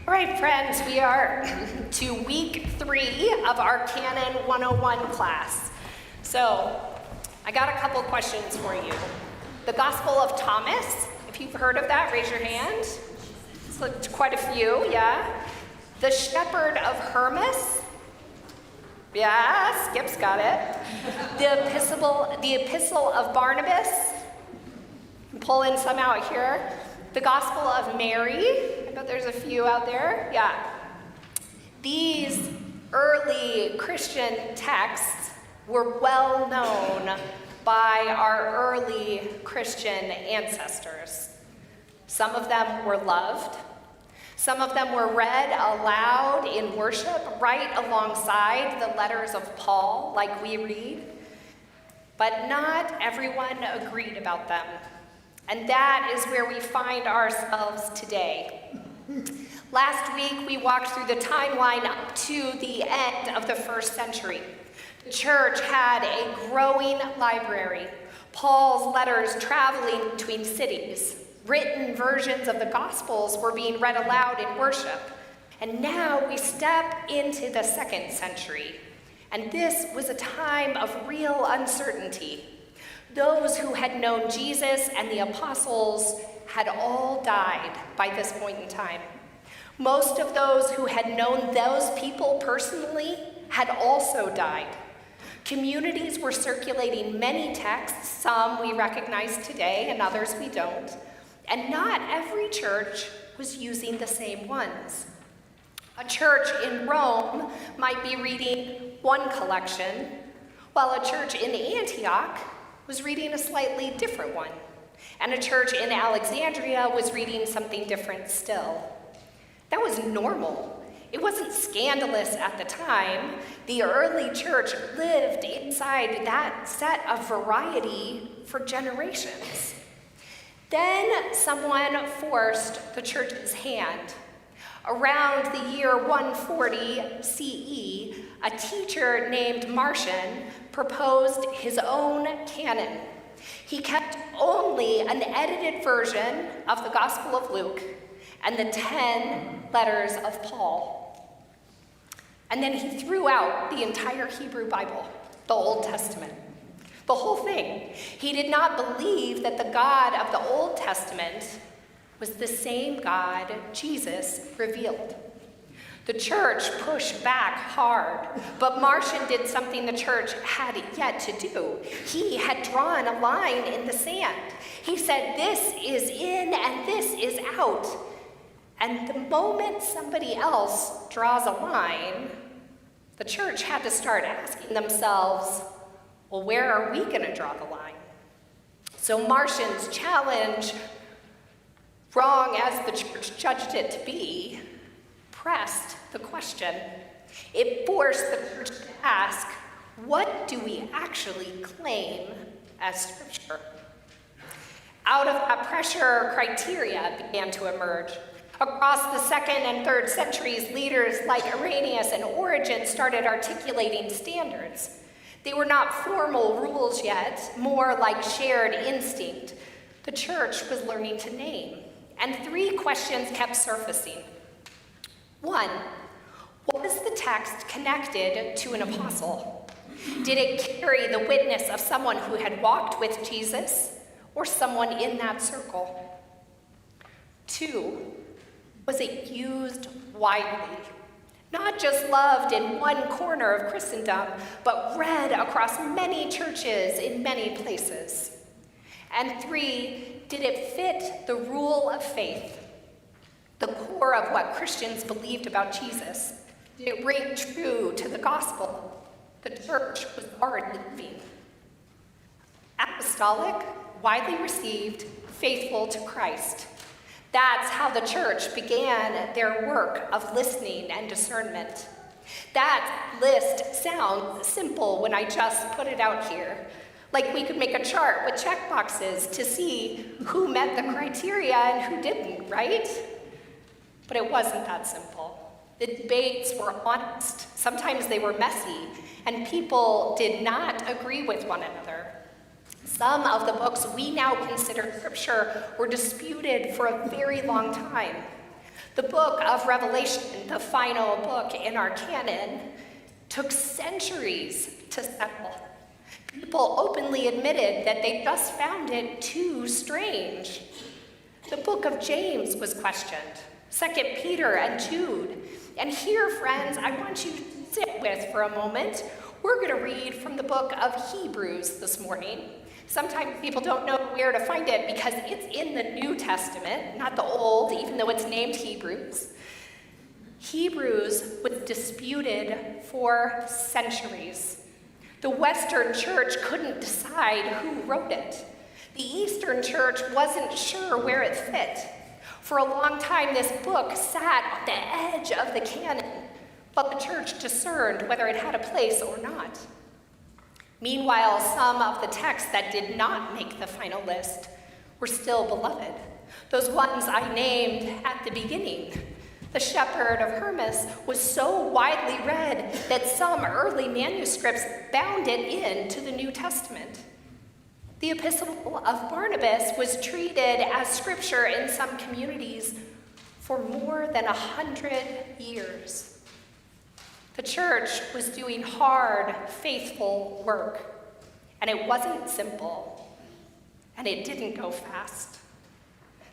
All right, friends, we are to week 3 of our Canon 101 class. So, I got a couple questions for you. The Gospel of Thomas, if you've heard of that, raise your hand. So, quite a few, yeah. The Shepherd of Hermas. Yeah, Skip's got it. The Epistle of Barnabas. Pull in some out here. The Gospel of Mary. I bet there's a few out there. Yeah. These early Christian texts were well known by our early Christian ancestors. Some of them were loved. Some of them were read aloud in worship right alongside the letters of Paul, like we read. But not everyone agreed about them. And that is where we find ourselves today. Last week, we walked through the timeline up to the end of the first century. The church had a growing library, Paul's letters traveling between cities. Written versions of the Gospels were being read aloud in worship. And now we step into the 2nd century. And this was a time of real uncertainty. Those who had known Jesus and the apostles had all died by this point in time. Most of those who had known those people personally had also died. Communities were circulating many texts, some we recognize today and others we don't. And not every church was using the same ones. A church in Rome might be reading one collection, while a church in Antioch was reading a slightly different one. And a church in Alexandria was reading something different still. That was normal. It wasn't scandalous at the time. The early church lived inside that set of variety for generations. Then someone forced the church's hand. Around the year 140 CE, a teacher named Marcion proposed his own canon. He kept only an edited version of the Gospel of Luke and the 10 letters of Paul. And then he threw out the entire Hebrew Bible, the Old Testament, the whole thing. He did not believe that the God of the Old Testament was the same God Jesus revealed. The church pushed back hard, but Marcion did something the church had yet to do. He had drawn a line in the sand. He said, this is in and this is out. And the moment somebody else draws a line, the church had to start asking themselves, well, where are we going to draw the line? So Marcion's challenge, wrong as the church judged it to be, pressed the question. It forced the church to ask, what do we actually claim as Scripture? Out of that pressure, criteria began to emerge. Across the 2nd and 3rd centuries, leaders like Irenaeus and Origen started articulating standards. They were not formal rules yet, more like shared instinct. The church was learning to name. And 3 questions kept surfacing. 1, was the text connected to an apostle? Did it carry the witness of someone who had walked with Jesus or someone in that circle? 2, was it used widely? Not just loved in one corner of Christendom, but read across many churches in many places. And 3, did it fit the rule of faith, the core of what Christians believed about Jesus? Did it ring true to the gospel the church was already living? Apostolic, widely received, faithful to Christ. That's how the church began their work of listening and discernment. That list sounds simple when I just put it out here. Like we could make a chart with check boxes to see who met the criteria and who didn't, right? But it wasn't that simple. The debates were honest. Sometimes they were messy, and people did not agree with one another. Some of the books we now consider scripture were disputed for a very long time. The book of Revelation, the final book in our canon, took centuries to settle. People openly admitted that they just found it too strange. The book of James was questioned, 2 Peter and Jude. And here, friends, I want you to sit with for a moment. We're going to read from the book of Hebrews this morning. Sometimes people don't know where to find it because it's in the New Testament, not the Old, even though it's named Hebrews. Hebrews was disputed for centuries. The Western Church couldn't decide who wrote it. The Eastern Church wasn't sure where it fit. For a long time, this book sat on the edge of the canon, but the church discerned whether it had a place or not. Meanwhile, some of the texts that did not make the final list were still beloved. Those ones I named at the beginning. The Shepherd of Hermas was so widely read that some early manuscripts bound it into the New Testament. The Epistle of Barnabas was treated as scripture in some communities for more than 100 years. The church was doing hard, faithful work, and it wasn't simple, and it didn't go fast.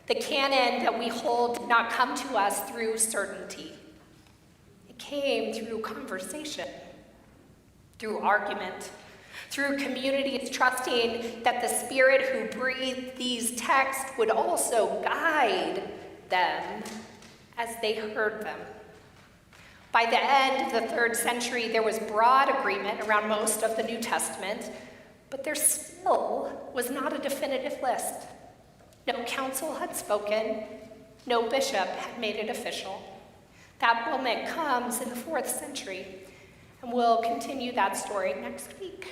The canon that we hold did not come to us through certainty. It came through conversation, through argument, through communities trusting that the Spirit who breathed these texts would also guide them as they heard them. By the end of the 3rd century, there was broad agreement around most of the New Testament, but there still was not a definitive list. No council had spoken, no bishop had made it official. That moment comes in the 4th century, and we'll continue that story next week.